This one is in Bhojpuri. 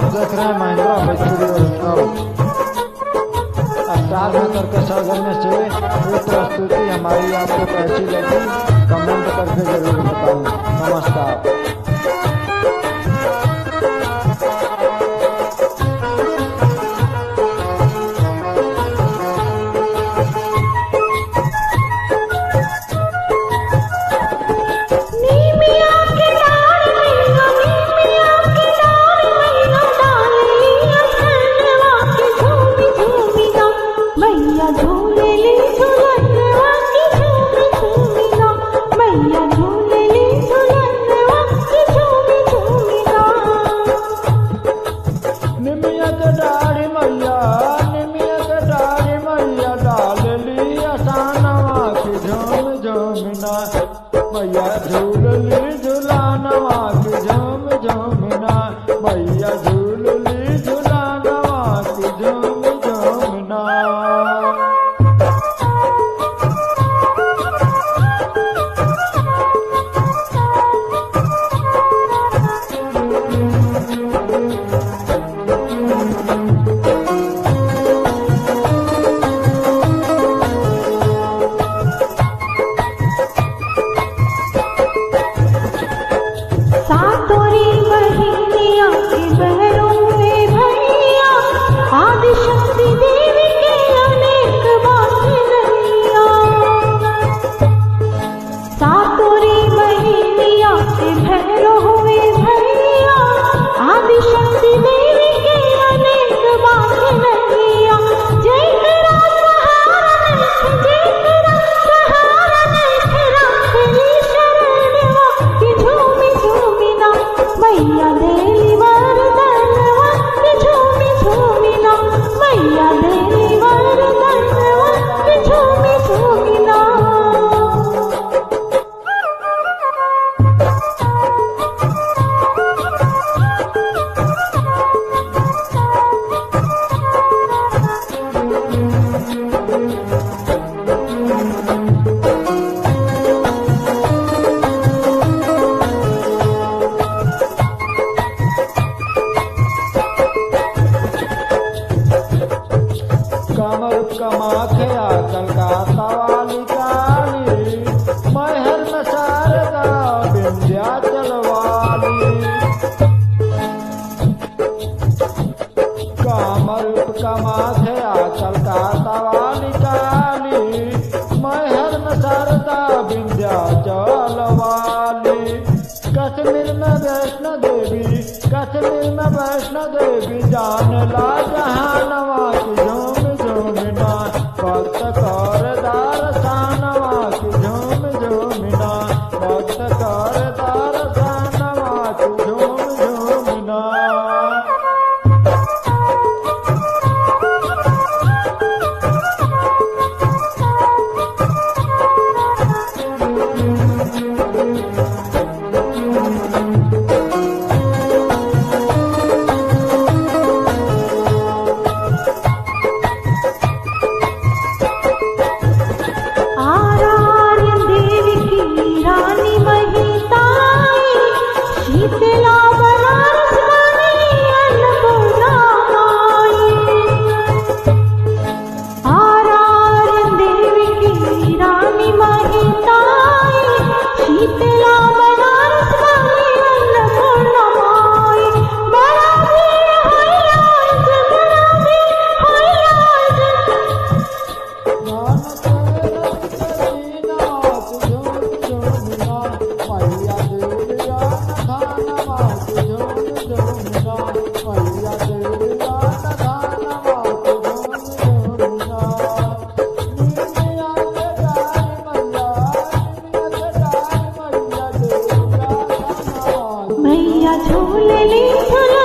आप देख रहे हैं Mahindra Bhojpuri original star maker के सौजन्य से ये प्रस्तुति हमारी आपको कैसी लगी कमेंट करके जरूर बताएं। नमस्कार। मैया झूलली झूलानवा की झूम झूमना, मैया झूलली झूलानवा की झूम झूमना। कमर कमाखया कलकत्ता वाली काली, महर में शारदा विंध्याचल वाली। कमर कमाखया कलकत्ता वाली काली, महर में शारदा विंध्याचल वाली। कश्मीर में वैष्णो देवी, कश्मीर में वैष्णो देवी, जान ला जहानवा की झूम झूमना, भक्त कर दर्शनवा की झूम झूमना, भक्त कर दर्शनवा की झूम झूमना। मैया झूलली झूला